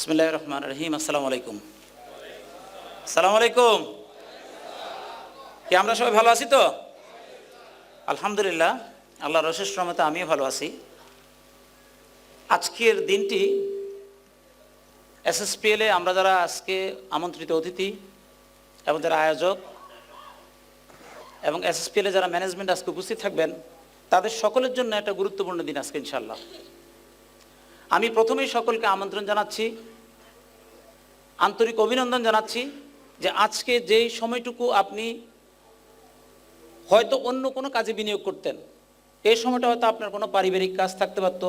বিসমিল্লাহির রহমানির রহিম। আসসালামু আলাইকুম। আসসালামু আলাইকুম। কি আমরা সবাই ভালো আছি তো? আলহামদুলিল্লাহ, আল্লাহর অশেষ রহমতে আমিও ভালো আছি। আজকের দিনটি এসএসপিএলে আমরা যারা আজকে আমন্ত্রিত অতিথি এবং যারা আয়োজক এবং এসএসপিএলে যারা ম্যানেজমেন্ট আজকে উপস্থিত থাকবেন, তাদের সকলের জন্য একটা গুরুত্বপূর্ণ দিন আজকে ইনশাআল্লাহ। আমি প্রথমেই সকলকে আমন্ত্রণ জানাচ্ছি, আন্তরিক অভিনন্দন জানাচ্ছি যে আজকে যেই সময়টুকু আপনি হয়তো অন্য কোনো কাজে বিনিয়োগ করতেন, এই সময়টা হয়তো আপনার কোনো পারিবারিক কাজ থাকতে পারত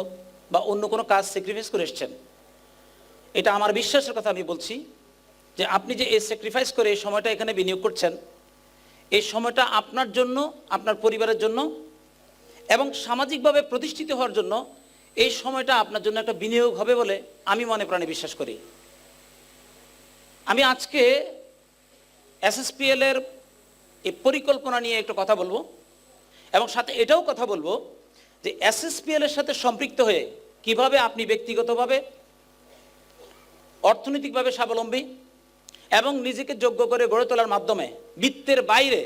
বা অন্য কোনো কাজ স্যাক্রিফাইস করে এসছেন। এটা আমার বিশ্বাসের কথা আমি বলছি যে আপনি যে এই স্যাক্রিফাইস করে এই সময়টা এখানে বিনিয়োগ করছেন, এই সময়টা আপনার জন্য, আপনার পরিবারের জন্য এবং সামাজিকভাবে প্রতিষ্ঠিত হওয়ার জন্য এই সময়টা আপনার জন্য একটা বিনিয়োগ হবে বলে আমি মনে প্রাণে বিশ্বাস করি। আমি আজকে এসএসপিএলের এই পরিকল্পনা নিয়ে একটু কথা বলবো এবং সাথে এটাও কথা বলবো যে এসএসপিএলের সাথে সম্পৃক্ত হয়ে কিভাবে আপনি ব্যক্তিগতভাবে, অর্থনৈতিকভাবে স্বাবলম্বী এবং নিজেকে যোগ্য করে গড়ে তোলার মাধ্যমে বৃত্তের বাইরে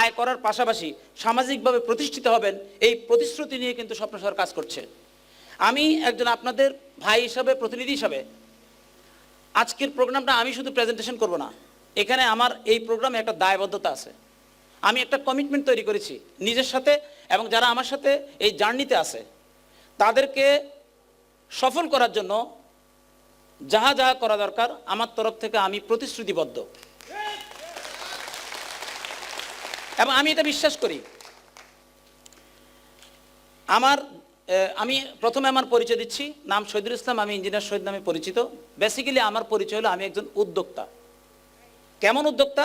আয় করার পাশাপাশি সামাজিকভাবে প্রতিষ্ঠিত হবেন, এই প্রতিশ্রুতি নিয়ে কিন্তু স্বপ্ন শহর কাজ করছে। আমি একজন আপনাদের ভাই হিসাবে, প্রতিনিধি হিসাবে আজকের প্রোগ্রামটা আমি শুধু প্রেজেন্টেশন করব না, এখানে আমার এই প্রোগ্রামে একটা দায়বদ্ধতা আছে। আমি একটা কমিটমেন্ট তৈরি করেছি নিজের সাথে এবং যারা আমার সাথে এই জার্নিতে আছে তাদেরকে সফল করার জন্য যাহা যাহা করা দরকার আমার তরফ থেকে আমি প্রতিশ্রুতিবদ্ধ এবং আমি এটা বিশ্বাস করি। আমি প্রথমে আমার পরিচয় দিচ্ছি, নাম শহীদুল ইসলাম, আমি ইঞ্জিনিয়ার শহীদ নামে পরিচিত। বেসিক্যালি আমার পরিচয় হলো আমি একজন উদ্যোক্তা। কেমন উদ্যোক্তা?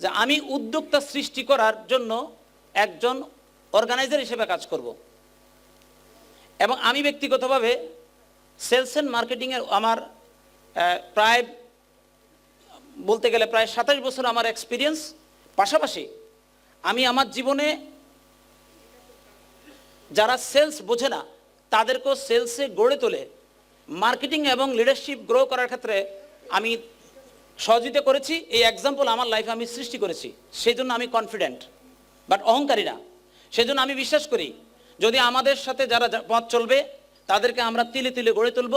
যে আমি উদ্যোক্তা সৃষ্টি করার জন্য একজন অর্গানাইজার হিসেবে কাজ করব এবং আমি ব্যক্তিগতভাবে সেলস অ্যান্ড মার্কেটিংয়ের আমার প্রায় বলতে গেলে প্রায় 27 বছর আমার এক্সপিরিয়েন্স। পাশাপাশি আমি আমার জীবনে যারা সেলস বোঝে না তাদেরকেও সেলসে গড়ে তোলে মার্কেটিং এবং লিডারশিপ গ্রো করার ক্ষেত্রে আমি সহযোগিতা করেছি। এই এক্সাম্পল আমার লাইফে আমি সৃষ্টি করেছি, সেই জন্য আমি কনফিডেন্ট বাট অহংকারী না। সেই জন্য আমি বিশ্বাস করি যদি আমাদের সাথে যারা পথ চলবে তাদেরকে আমরা তিলে তিলে গড়ে তুলব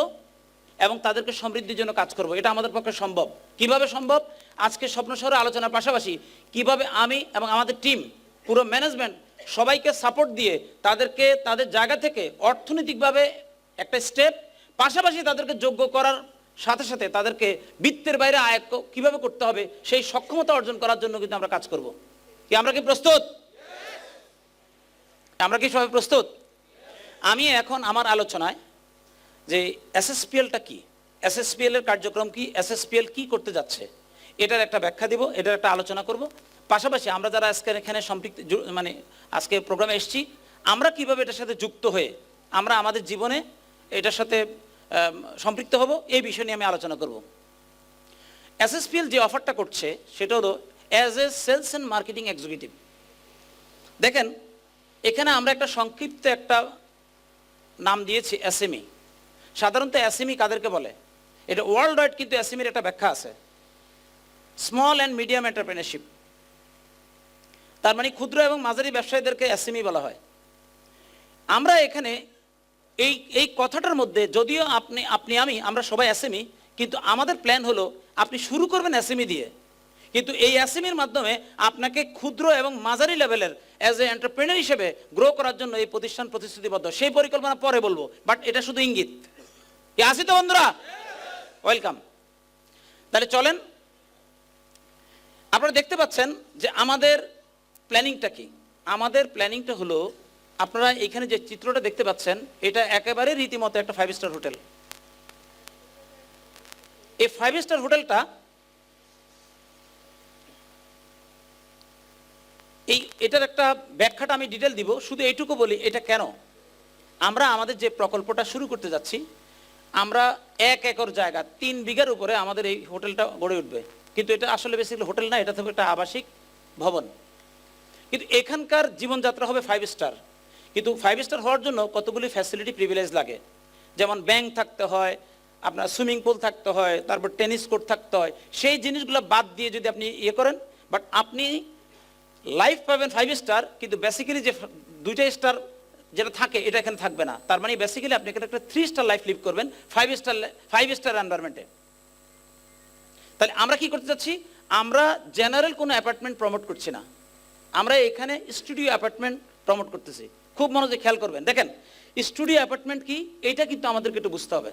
এবং তাদেরকে সমৃদ্ধির জন্য কাজ করব। এটা আমাদের পক্ষে সম্ভব। কিভাবে সম্ভব? আজকে স্বপ্ন শহরে আলোচনার পাশাপাশি কিভাবে আমি এবং আমাদের টিম, পুরো ম্যানেজমেন্ট সবাইকে সাপোর্ট দিয়ে তাদেরকে তাদের জায়গা থেকে অর্থনৈতিকভাবে একটা স্টেপ, পাশাপাশি তাদেরকে যোগ্য করার সাথে সাথে তাদেরকে বৃত্তের বাইরে আয় কিভাবে করতে হবে সেই সক্ষমতা অর্জন করার জন্য কিন্তু আমরা কাজ করব। কি আমরা কি প্রস্তুত? আমরা কি সবাই প্রস্তুত? আমি এখন আমার আলোচনায় যে এসএসপিএলটা কি, এসএসপিএল এর কার্যক্রম কি, এসএসপিএল কি করতে যাচ্ছে এটার একটা ব্যাখ্যা দিব, এটার একটা আলোচনা করব। পাশাপাশি আমরা যারা আজকে এখানে সম্পৃক্ত মানে আজকে প্রোগ্রামে এসেছি আমরা কিভাবে এটার সাথে যুক্ত হয়ে আমরা আমাদের জীবনে এটার সাথে সম্পৃক্ত হব, এই বিষয় নিয়ে আমি আলোচনা করব। এসএসপিএল যে অফারটা করছে সেটা হলো as a sales and marketing executive. দেখেন এখানে আমরা একটা সংক্ষিপ্ত একটা নাম দিয়েছি এসএমই। সাধারণত এসএমই কাদেরকে বলে? এটা ওয়ার্ল্ড ওয়াইড কিন্তু এসএমইর একটা ব্যাখ্যা আছে, স্মল অ্যান্ড মিডিয়াম এন্টারপ্রেনারশিপ। তার মানে ক্ষুদ্র এবং মাঝারি ব্যবসায়ীদেরকে এসএমই বলা হয়। আমরা এখানে এই কথাটার মধ্যে যদিও আমরা সবাই এসএমই, কিন্তু আমাদের প্ল্যান হলো আপনি শুরু করবেন এসএমই দিয়ে, কিন্তু এই এসএমইর মাধ্যমে আপনাকে ক্ষুদ্র এবং মাঝারি লেভেলের অ্যাজ এ এন্টারপ্রেনার হিসেবে গ্রো করার জন্য এই প্রতিষ্ঠান প্রতিশ্রুতিবদ্ধ। সেই পরিকল্পনা পরে বলবো, বাট এটা শুধু ইঙ্গিত। কি আসি তো বন্ধুরা? ওয়েলকাম। তাহলে চলেন, আপনারা দেখতে পাচ্ছেন যে আমাদের প্ল্যানিংটা কি। আমাদের প্ল্যানিংটা হলো আপনারা এখানে যে চিত্রটা দেখতে পাচ্ছেন এটা একেবারে রীতিমতো একটা 5 স্টার হোটেল। এই 5 স্টার হোটেলটা এটার একটা ব্যাখ্যাটা আমি ডিটেল দিব, শুধু এইটুকু বলি এটা কেন আমরা আমাদের যে প্রকল্পটা শুরু করতে যাচ্ছি। আমরা 1 একর জায়গা 3 বিঘার উপরে আমাদের এই হোটেলটা গড়ে উঠবে, কিন্তু এটা আসলে বেসিক্যালি হোটেল না, এটা হবে একটা আবাসিক ভবন। কিন্তু এখানকার জীবনযাত্রা হবে 5 স্টার। কিন্তু 5 স্টার হওয়ার জন্য কতগুলি ফ্যাসিলিটি প্রিভিলেজ লাগে, যেমন ব্যাংক থাকতে হয়, আপনার সুইমিং পুল থাকতে হয়, তারপর টেনিস কোর্ট থাকতে হয়, সেই জিনিসগুলো বাদ দিয়ে যদি আপনি ইয়ে করেন, বাট আপনি লাইফ পাবেন 5 স্টার, কিন্তু বেসিক্যালি যে 2টা স্টার যেটা থাকে এটা এখানে থাকবে না। তার মানে বেসিক্যালি আপনি এখানে একটা 3 স্টার লাইফ লিভ করবেন 5 স্টার এনভায়রনমেন্টে। তাহলে আমরা কি করতে চাচ্ছি? আমরা জেনারেল কোনো অ্যাপার্টমেন্ট প্রমোট করছি না, আমরা এখানে স্টুডিও অ্যাপার্টমেন্ট প্রমোট করতেছি। খুব মনোযোগ খেয়াল করবেন। দেখেন স্টুডিও অ্যাপার্টমেন্ট কি, এইটা কিন্তু আমাদেরকে একটু বুঝতে হবে।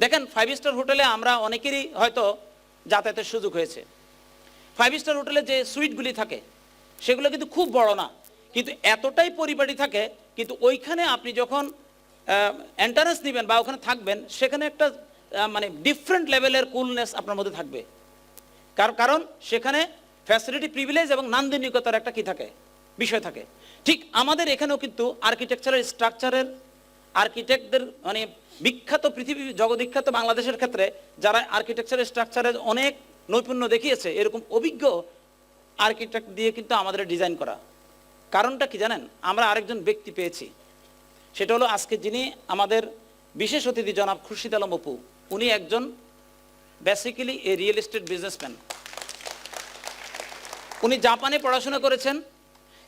দেখেন 5 স্টার হোটেলে আমরা অনেকেরই হয়তো যাতায়াতের সুযোগ হয়েছে। 5 স্টার হোটেলে যে সুইটগুলি থাকে সেগুলো কিন্তু খুব বড় না, কিন্তু এতটাই পরিপাটি থাকে, কিন্তু ওইখানে আপনি যখন এন্ট্রান্স নেবেন বা ওখানে থাকবেন, সেখানে একটা মানে ডিফারেন্ট লেভেলের কুলনেস আপনার মধ্যে থাকবে। কারণ সেখানে ফ্যাসিলিটি, প্রিভিলেজ এবং নান্দনিকতার একটা কি থাকে, বিষয় থাকে। ঠিক আমাদের এখানেও কিন্তু আর্কিটেকচারের স্ট্রাকচারের আর্কিটেক্টদের মানে বিখ্যাত, পৃথিবী জগদ্বিখ্যাত বাংলাদেশের ক্ষেত্রে যারা আর্কিটেকচারের স্ট্রাকচারের অনেক নৈপুণ্য দেখিয়েছে, এরকম অভিজ্ঞ আর্কিটেক্ট দিয়ে কিন্তু আমাদের ডিজাইন করা। কারণটা কি জানেন? আমরা আরেকজন ব্যক্তি পেয়েছি, সেটা হলো আজকে যিনি আমাদের বিশেষ অতিথি জনাব খুরশিদ আলম অপু। উনি একজন বেসিক্যালি এ রিয়েল এস্টেট বিজনেসম্যান। উনি জাপানে পড়াশোনা করেছেন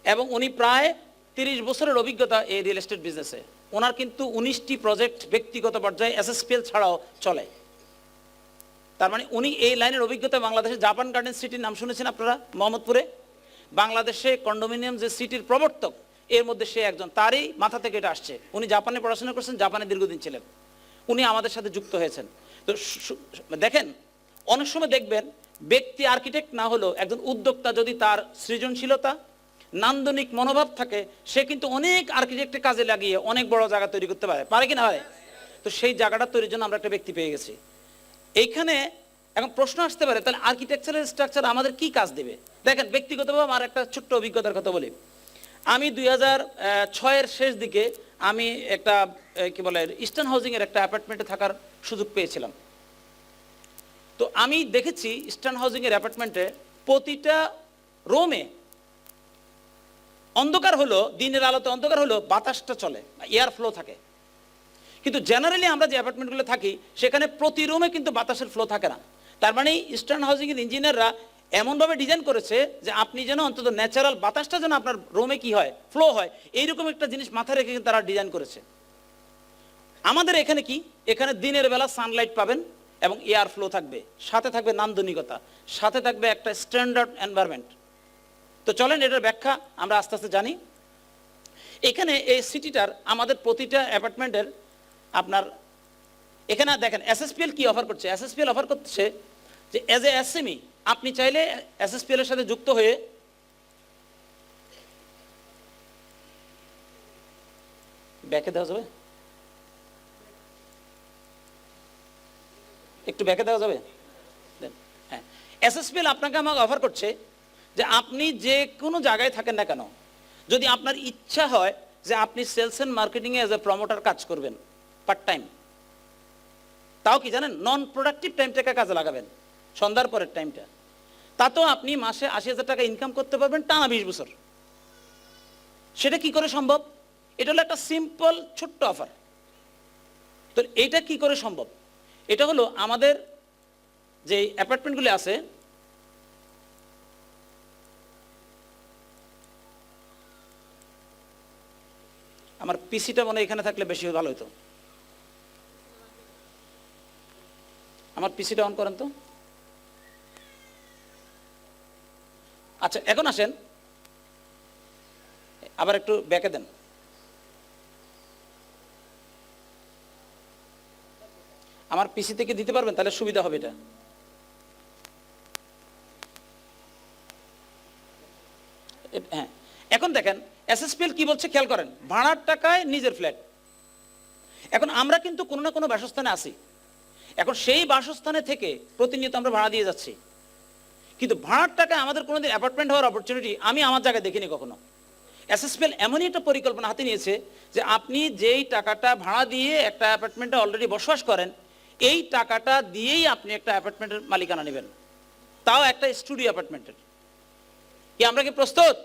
এবং উনি প্রায় 30 বছরের অভিজ্ঞতা এই রিয়েল এস্টেট বিজনেসে। ওনার কিন্তু 19টি প্রজেক্ট ব্যক্তিগত পর্যায়ে এসএসপিএল ছাড়াও চলে। তার মানে উনি এই লাইনের অভিজ্ঞতা। বাংলাদেশে জাপান গার্ডেন সিটির নাম শুনেছেন আপনারা, মোহাম্মদপুরে? বাংলাদেশে কন্ডোমিনিয়াম যে সিটির প্রবর্তক, এর মধ্যে সে একজন, তারই মাথা থেকে এটা আসছে। উনি জাপানে পড়াশোনা করছেন, জাপানে দীর্ঘদিন ছিলেন, উনি আমাদের সাথে যুক্ত হয়েছেন। তো দেখেন অনেক সময় দেখবেন ব্যক্তি আর্কিটেক্ট না হলেও একজন উদ্যোক্তা যদি তার সৃজনশীলতা, নান্দনিক মনোভাব থাকে, সে কিন্তু অনেক আর্কিটেক্টের কাজে লাগিয়ে অনেক বড় জায়গা তৈরি করতে পারে কি না হয়? তো সেই জায়গাটা তৈরির জন্য আমরা একটা ব্যক্তি পেয়ে গেছি এইখানে। এখন প্রশ্ন আসতে পারে, তাহলে আর্কিটেকচারাল স্ট্রাকচার আমাদের কি কাজ দেবে? দেখেন ব্যক্তিগতভাবে আমার একটা ছোট্ট অভিজ্ঞতার কথা বলি। আমি 2006-এর শেষ দিকে আমি একটা কি বলে ইস্টার্ন হাউজিংয়ের একটা অ্যাপার্টমেন্টে থাকার সুযোগ পেয়েছিলাম। তো আমি দেখেছি ইস্টার্ন হাউজিংয়ের অ্যাপার্টমেন্টে প্রতিটা রুমে অন্ধকার হলো, দিনের আলোতে অন্ধকার হলো, বাতাসটা চলে, এয়ার ফ্লো থাকে। কিন্তু জেনারেলি আমরা যে অ্যাপার্টমেন্টগুলো থাকি সেখানে প্রতি রুমে কিন্তু বাতাসের ফ্লো থাকে না। তার মানে ইস্টার্ন হাউজিংয়ের ইঞ্জিনিয়াররা এমনভাবে ডিজাইন করেছে যে আপনি যেন অন্তত ন্যাচারাল বাতাসটা যেন আপনার রুমে কি হয়, ফ্লো হয়, এইরকম একটা জিনিস মাথায় রেখে তারা ডিজাইন করেছে। আমাদের এখানে কি, এখানে দিনের বেলা সানলাইট পাবেন এবং এয়ার ফ্লো থাকবে, সাথে থাকবে নান্দনিকতা, সাথে থাকবে একটা স্ট্যান্ডার্ড এনভায়রনমেন্ট। তো চলেন এটার ব্যাখ্যা আমরা আস্তে আস্তে জানি। এখানে এই সিটিটার আমাদের প্রতিটা অ্যাপার্টমেন্টের আপনার এখানে দেখেন এসএসপিএল কি অফার করছে। এসএসপিএল অফার করছে যে অ্যাজ এ এসএমই আপনি চাইলে এসএসপিএল এর সাথে যুক্ত হয়ে ব্যাকে দেওয়া যাবে, একটু ব্যাকে দেওয়া যাবে। হ্যাঁ, এসএসপিএল আপনাকে আমাকে অফার করছে যে আপনি যে কোনো জায়গায় থাকেন না কেন, যদি আপনার ইচ্ছা হয় যে আপনি সেলস অ্যান্ড মার্কেটিংয়ে অ্যাজ এ প্রমোটার কাজ করবেন পার্ট টাইম, তাও কি জানেন নন প্রোডাক্টিভ টাইমটাকে কাজে লাগাবেন, সন্ধ্যার পরের টাইমটা, তাতেও আপনি মাসে 80,000 টাকা ইনকাম করতে পারবেন টানা 20 বছর। সেটা কি করে সম্ভব? এটা হলো একটা সিম্পল ছোট্ট অফার। তো এইটা কি করে সম্ভব? এটা হলো আমাদের যে অ্যাপার্টমেন্টগুলি আছে, আমার পিসিটা মনে এখানে থাকলে বেশি ভালো হতো। আমার পিসিটা অন করেন তো। আচ্ছা এখন আসেন, আবার একটু ব্যাকে দেন। আমার পিসি থেকে দিতে পারবেন? তাহলে সুবিধা হবে এটা। হ্যাঁ, এখন দেখেন এসএসপিএল কি বলছে খেয়াল করেন, ভাড়ার টাকায় নিজের ফ্ল্যাট। এখন আমরা কিন্তু কোনো না কোনো বাসস্থানে আছি, এখন সেই বাসস্থানে থেকে প্রতিনিয়ত আমরা ভাড়া দিয়ে যাচ্ছি, কিন্তু ভাড়ার টাকায় আমাদের কোনোদিন অ্যাপার্টমেন্ট হওয়ার অপরচুনিটি আমি আমার জায়গায় দেখিনি কখনো। এসএসপিএল এমনই একটা পরিকল্পনা হাতে নিয়েছে যে আপনি যেই টাকাটা ভাড়া দিয়ে একটা অ্যাপার্টমেন্টে অলরেডি বসবাস করেন, এই টাকাটা দিয়েই আপনি একটা অ্যাপার্টমেন্টের মালিকানা নেবেন, তাও একটা স্টুডিও অ্যাপার্টমেন্টের। কি আমরা কি প্রস্তুত?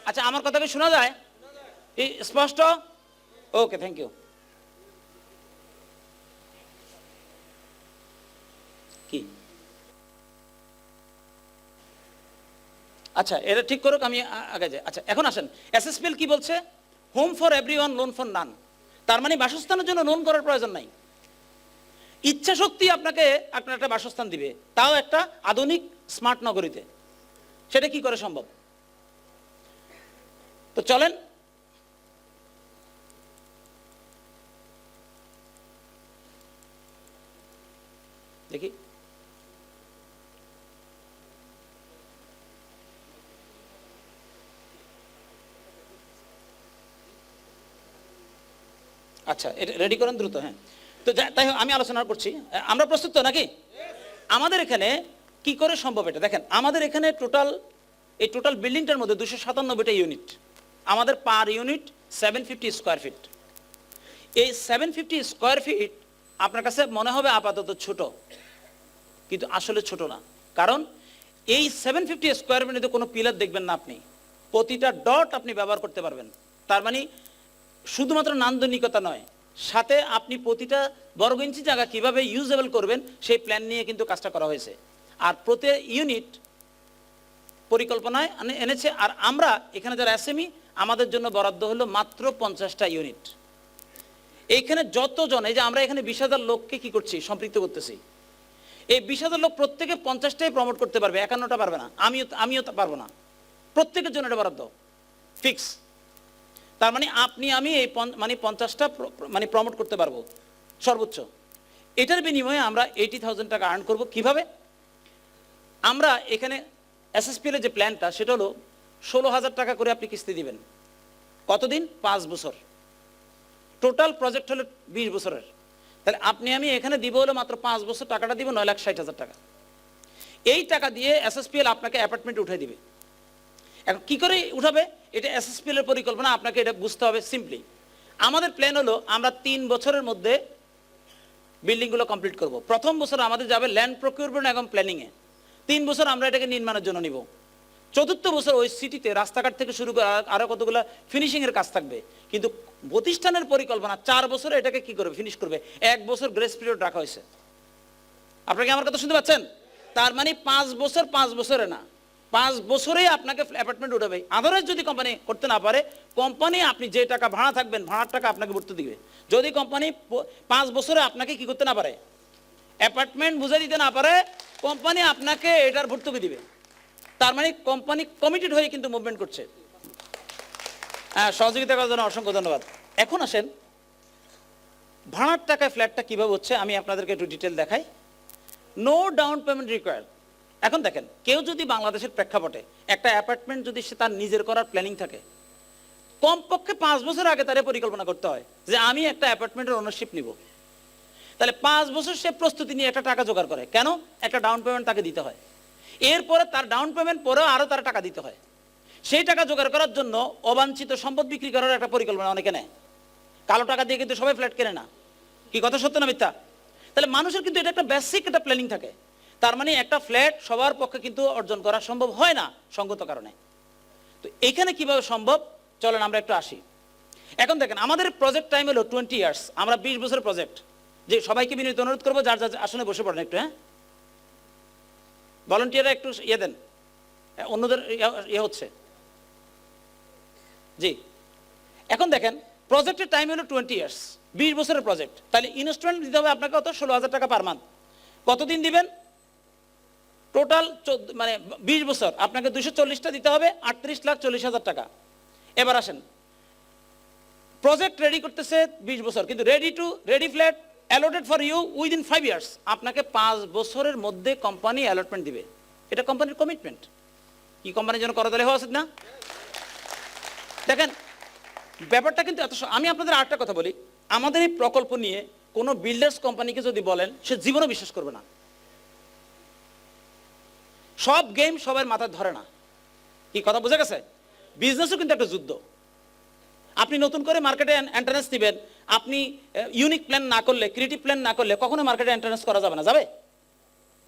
আচ্ছা আমার কথা কি শোনা যায়? স্পষ্ট? ওকে, থ্যাংক ইউ। কি? আচ্ছা, এটা ঠিক করুক, আমি আগে যাই। আচ্ছা, এখন আসেন, এসএসপিএল কি বলছে? Home for everyone, loan for none. তার মানে বাসস্থানের জন্য লোন করার প্রয়োজন নাই। ইচ্ছা শক্তি আপনাকে আপনার একটা বাসস্থান দিবে, তাও একটা আধুনিক স্মার্ট নগরীতে। সেটা কি করে সম্ভব? তো চলেন দেখি। আচ্ছা, এটা রেডি করেন দ্রুত। হ্যাঁ, তো তাই আমি আলোচনা করছি। আমরা প্রস্তুত তো নাকি? আমাদের এখানে কি করে সম্ভব এটা দেখেন। আমাদের এখানে এই টোটাল বিল্ডিংটার মধ্যে 297টা ইউনিট। আমাদের পার ইউনিট 750 স্কোয়ার ফিট। এই 750 স্কোয়ার ফিট আপনার কাছে মনে হবে আপাতত ছোট, কিন্তু আসলে ছোট না। কারণ এই 750 স্কোয়ার ফিটে কোনো পিলার দেখবেন না আপনি, প্রতিটা ডট আপনি ব্যবহার করতে পারবেন। তার মানে শুধুমাত্র নান্দনিকতা নয়, সাথে আপনি প্রতিটা বর্গ ইঞ্চি জায়গা কিভাবে ইউজেবল করবেন সেই প্ল্যান নিয়ে কিন্তু কাজটা করা হয়েছে। আর প্রতি ইউনিট পরিকল্পনায় এনেছে। আর আমরা এখানে যারা এসএমই, আমাদের জন্য বরাদ্দ হলো মাত্র 50টা ইউনিট। এইখানে যতজন, এই যে আমরা এখানে 20,000 লোককে কি করছি, সম্পৃক্ত করতেছি। এই 20,000 লোক প্রত্যেকে 50টাই প্রমোট করতে পারবে, 51টা পারবে না। আমিও পারবো না। প্রত্যেকের জন্য এটা বরাদ্দ ফিক্স। তার মানে আপনি আমি এই 50টা প্রমোট করতে পারবো সর্বোচ্চ। এটার বিনিময়ে আমরা 80,000 টাকা আর্ন করব। কিভাবে? আমরা এখানে এসএসপিএল এর যে প্ল্যানটা, সেটা হলো 16,000 টাকা করে আপনি কিস্তি দিবেন। কতদিন? 5 বছর। টোটাল প্রজেক্ট হলো 20 বছরের। তাহলে আপনি আমি এখানে দিব হলো মাত্র 5 বছর, টাকাটা দিব 9,60,000 টাকা। এই টাকা দিয়ে এসএসপিএল আপনাকে অ্যাপার্টমেন্ট উঠে দিবে। এখন কি করে উঠাবে? এটা এসএসপিএল এর পরিকল্পনা, আপনাকে এটা বুঝতে হবে। সিম্পলি আমাদের প্ল্যান হলো আমরা 3 বছরের মধ্যে বিল্ডিংগুলো কমপ্লিট করব। প্রথম বছর আমাদের যাবে ল্যান্ড প্রকিউরমেন্ট এবং প্ল্যানিংয়ে। 3 বছর আমরা এটাকে নির্মাণের জন্য নিব। চতুর্থ বছর ওই সিটিতে রাস্তাঘাট থেকে শুরু করে আরও কতগুলো ফিনিশিংয়ের কাজ থাকবে। কিন্তু প্রতিষ্ঠানের পরিকল্পনা 4 বছরে এটাকে কি করবে, ফিনিশ করবে। 1 বছর গ্রেস পিরিয়ড রাখা হয়েছে। আপনারা কি আমার কথা শুনতে পাচ্ছেন? তার মানে 5 বছর, 5 বছরে না, 5 বছরে আপনাকে অ্যাপার্টমেন্ট উঠাবে। আদারওয়াইজ যদি কোম্পানি করতে না পারে, কোম্পানি আপনি যে টাকা ভাড়া থাকবেন, ভাড়ার টাকা আপনাকে ভর্তি দিবে। যদি কোম্পানি 5 বছরে আপনাকে কি করতে না পারে, অ্যাপার্টমেন্ট বুঝে দিতে না পারে, কোম্পানি আপনাকে এটার ভর্তুকি দিবে। তার মানে কোম্পানি কমিটেড হয়ে কিন্তু মুভমেন্ট করছে। হ্যাঁ, সহযোগিতা করার জন্য অসংখ্য ধন্যবাদ। এখন আসেন ভাড়ার টাকায় ফ্ল্যাটটা কীভাবে হচ্ছে, আমি আপনাদেরকে একটু ডিটেল দেখাই। No down payment required. এখন দেখেন, কেউ যদি বাংলাদেশের প্রেক্ষাপটে একটা অ্যাপার্টমেন্ট যদি সে তার নিজের করার প্ল্যানিং থাকে, কমপক্ষে 5 বছর আগে তার পরিকল্পনা করতে হয় যে আমি একটা অ্যাপার্টমেন্টের ওনারশিপ নিব। তাহলে 5 বছর সে প্রস্তুতি নিয়ে একটা টাকা জোগাড় করে। কেন? একটা ডাউন পেমেন্ট তাকে দিতে হয়। এরপরে তার ডাউন পেমেন্ট পরেও আরও তার টাকা দিতে হয়। সেই টাকা জোগাড় করার জন্য অবাঞ্ছিত সম্পদ বিক্রি করার একটা পরিকল্পনা অনেকে নেয়। কালো টাকা দিয়ে কিন্তু সবাই ফ্ল্যাট কেনে না। কি কথা সত্য না মিথ্যা? তাহলে মানুষের কিন্তু এটা একটা বেসিক একটা প্ল্যানিং থাকে। তার মানে একটা ফ্ল্যাট সবার পক্ষে কিন্তু অর্জন করা সম্ভব হয় না সঙ্গত কারণে। তো এখানে কিভাবে সম্ভব, চলেন আমরা একটু আসি। এখন দেখেন, আমাদের প্রজেক্ট টাইম হলো 20 ইয়ার্স। আমরা 20 বছরের প্রজেক্ট। যে সবাইকে বিনীত অনুরোধ করবো, যার যার আসনে বসে পড়েন একটু। হ্যাঁ, ভলান্টিয়াররা একটু দেন, অন্যদের হচ্ছে। জি, এখন দেখেন প্রজেক্টের টাইম হলো 20 ইয়ার্স, 20 বছরের প্রজেক্ট। তাহলে ইনস্টলমেন্ট দিতে হবে আপনাকে কত? 16,000 টাকা পার মান্থ। কতদিন দিবেন? টোটাল 20 বছর আপনাকে 240টা দিতে হবে, 38,40,000 টাকা। এবার আসেন, প্রজেক্ট রেডি করতেছে 20 বছর, কিন্তু ready flat allotted for you within 5 years. আপনাকে 5 বছরের মধ্যে কোম্পানি অ্যালটমেন্ট দিবে। এটা কোম্পানির কমিটমেন্ট। কি কোম্পানির জন্য করতালি হওয়া উচিত না? দেখেন ব্যাপারটা কিন্তু এত। আমি আপনাদের আরেকটা কথা বলি, আমাদের এই প্রকল্প নিয়ে কোনো বিল্ডার্স কোম্পানিকে যদি বলেন, সে জীবনও বিশ্বাস করবে না। সব গেম সবার মাথায় ধরে না। কি কথা বোঝা গেছে? বিজনেসও কিন্তু একটা যুদ্ধ। আপনি নতুন করে মার্কেটে এন্ট্রান্স দিবেন, আপনি ইউনিক প্ল্যান না করলে, ক্রিয়েটিভ প্ল্যান না করলে কখনো মার্কেটে এন্ট্রান্স করা যাবে না। যাবে?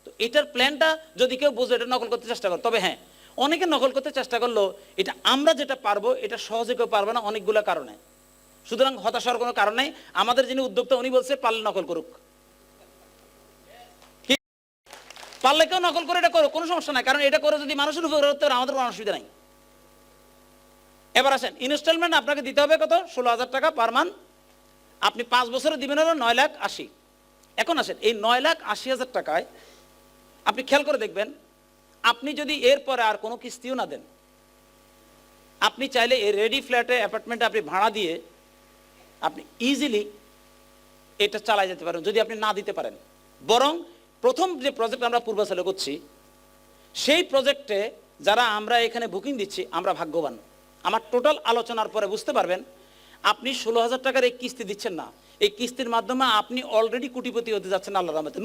তো এটার প্ল্যানটা যদি কেউ বুঝে এটা নকল করতে চেষ্টা করে, তবে হ্যাঁ, অনেকে নকল করতে চেষ্টা করলো, এটা আমরা যেটা পারবো এটা সহজে কেউ পারবে না অনেকগুলো কারণে। সুতরাং হতাশার কোনো কারণ নেই। আমাদের যিনি উদ্যোক্তা উনি বলছে পারলে নকল করুক। পারলে কেউ নকল করে এটা করো, কোনো সমস্যা নাই, কারণ এটা করে যদি মানুষের উপর হতে পারে আমাদের কোনো অসুবিধা নাই। এবার আসেন, ইনস্টলমেন্ট আপনাকে দিতে হবে কত? 16,000 টাকা পার মান্থ। আপনি 5 বছরে দিবেন হলো 9,80,000। এখন আসেন, এই 9,80,000 টাকায় আপনি খেয়াল করে দেখবেন, আপনি যদি এরপরে আর কোনো কিস্তিও না দেন, আপনি চাইলে এই রেডি ফ্ল্যাটে অ্যাপার্টমেন্টে আপনি ভাড়া দিয়ে আপনি ইজিলি এটা চালাই যেতে পারেন যদি আপনি না দিতে পারেন। বরং প্রথম যে প্রজেক্ট আমরা পূর্বাচলে করছি, সেই প্রজেক্টে যারা আমরা এখানে বুকিং দিচ্ছি আমরা ভাগ্যবান। আমার টোটাল আলোচনার পরে বুঝতে পারবেন আপনি 16,000 টাকার এই কিস্তি দিচ্ছেন না, এই কিস্তির মাধ্যমে আপনি অলরেডি কোটিপতি হতে যাচ্ছেন আল্লাহর রহমতে।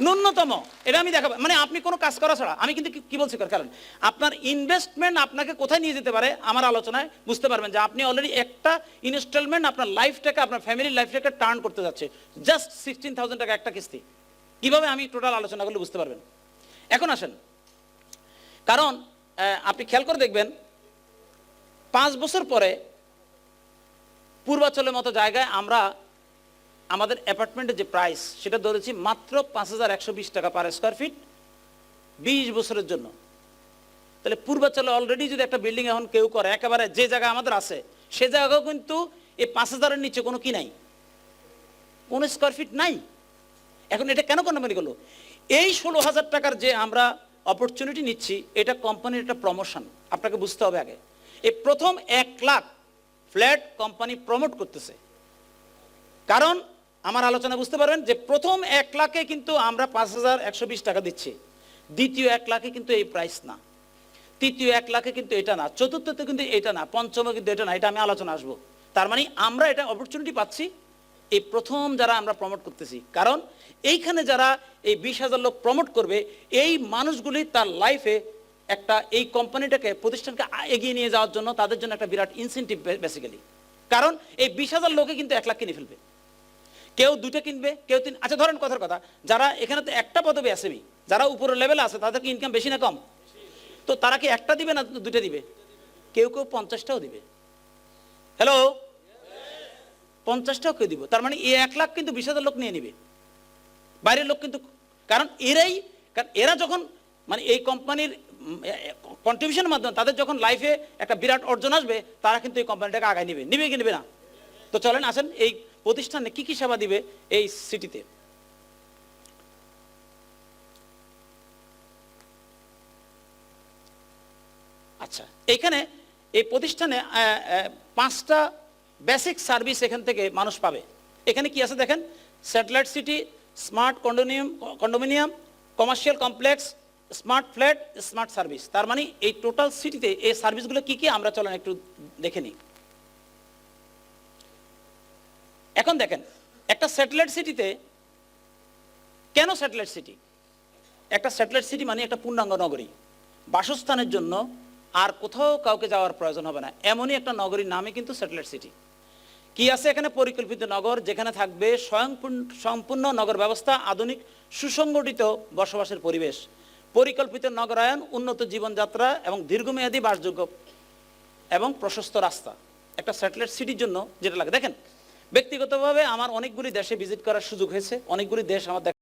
ন্যূনতম এটা আমি দেখাবো, মানে আপনি কোনো কাজ করা ছাড়া। আমি কিন্তু কি বলছি, কারণ আপনার ইনভেস্টমেন্ট আপনাকে কোথায় নিয়ে যেতে পারে আমার আলোচনায় বুঝতে পারবেন যে আপনি অলরেডি একটা ইনস্টলমেন্ট আপনার লাইফটাকে, আপনার ফ্যামিলির লাইফটাকে টার্ন করতে যাচ্ছে। জাস্ট 16,000 টাকা একটা কিস্তি। কিভাবে আমি টোটাল আলোচনা করলে বুঝতে পারবেন। এখন আসেন, কারণ আপনি খেয়াল করে দেখবেন 5 বছর পরে পূর্বাচলের মতো জায়গায় আমরা আমাদের অ্যাপার্টমেন্টের যে প্রাইস সেটা ধরেছি মাত্র 5,120 টাকা পার স্কোয়ার ফিট 20 বছরের জন্য। তাহলে পূর্বাচলে অলরেডি যদি একটা বিল্ডিং এখন কেউ করে, একেবারে যে জায়গা আমাদের আছে সে জায়গাও কিন্তু এই 5,000-এর নিচে কোনো কি নাই, কোনো স্কোয়ার ফিট নাই। এখন এটা কেন কোম্পানি করলো? এই 16,000 টাকার যে আমরা অপরচুনিটি নিচ্ছি, এটা কোম্পানির একটা প্রমোশন। আপনাকে বুঝতে হবে আগে, এই প্রথম 1 লাখ ফ্ল্যাট কোম্পানি প্রমোট করতেছে। কারণ আমার আলোচনা বুঝতে পারবেন যে প্রথম 1 লাখে কিন্তু আমরা 5,120 টাকা দিচ্ছি, দ্বিতীয় 1 লাখে কিন্তু এই প্রাইস না, তৃতীয় 1 লাখে কিন্তু এটা না, চতুর্থতে কিন্তু এটা না, পঞ্চমে কিন্তু এটা না। এটা আমি আলোচনা আসবো। তার মানে আমরা এটা অপরচুনিটি পাচ্ছি এই প্রথম যারা আমরা প্রমোট করতেছি। কারণ এইখানে যারা এই 20,000 লোক প্রমোট করবে, এই মানুষগুলি তার লাইফে একটা এই কোম্পানিটাকে, প্রতিষ্ঠানকে এগিয়ে নিয়ে যাওয়ার জন্য তাদের জন্য একটা বিরাট ইনসেন্টিভ বেসিক্যালি। কারণ এই 20,000 লোকে কিন্তু 1 লাখ কিনে ফেলবে, কেউ 2টা কিনবে, কেউ 3। আচ্ছা ধরেন কথার কথা, যারা এখানে তো একটা পদবি এসএমই, যারা উপরের লেভেলে আছে তাদের কি ইনকাম বেশি না কম? তো তারা কি একটা দিবে না 2টা দিবে? কেউ কেউ 50টাও দিবে। হ্যালো, 50টাও কেউ দিব। তার মানে এই 1 লাখ কিন্তু 20,000 লোক নিয়ে নিবে, বাইরের লোক কিন্তু। কারণ এরা যখন মানে এই কোম্পানির কন্ট্রিবিউশনের মাধ্যমে তাদের যখন লাইফে একটা বিরাট অর্জন আসবে, তারা কিন্তু এই কোম্পানিটাকে আগায় নিবে কি নিবে না? তো চলেন আসেন, এই প্রতিষ্ঠানে কি কি সেবা দিবে এই সিটিতে। আচ্ছা, এখানে এই প্রতিষ্ঠানে 5টা বেসিক সার্ভিস এখান থেকে মানুষ পাবে। এখানে কি আছে দেখেন, satellite city, smart condominium, commercial complex, smart flat, smart service. তার মানে এই টোটাল সিটিতে এই সার্ভিসগুলো কি কি আমরা চলেন একটু দেখে নিই। এখন দেখেন, একটা স্যাটেলাইট সিটিতে, কেন স্যাটেলাইট সিটি? একটা স্যাটেলাইট সিটি মানে একটা পূর্ণাঙ্গ নগরী, বাসস্থানের জন্য আর কোথাও কাউকে যাওয়ার প্রয়োজন হবে না, এমনই একটা নগরীর নামে কিন্তু স্যাটেলাইট সিটি। কি আছে এখানে? পরিকল্পিত নগর, যেখানে থাকবে সম্পূর্ণ নগর ব্যবস্থা, আধুনিক সুসংগঠিত বসবাসের পরিবেশ, পরিকল্পিত নগরায়ন, উন্নত জীবনযাত্রা এবং দীর্ঘমেয়াদী বাসযোগ্য এবং প্রশস্ত রাস্তা। একটা স্যাটেলাইট সিটির জন্য যেটা লাগে। দেখেন, ব্যক্তিগতভাবে আমার অনেকগুলি দেশে ভিজিট করার সুযোগ হয়েছে, অনেকগুলি দেশ আমার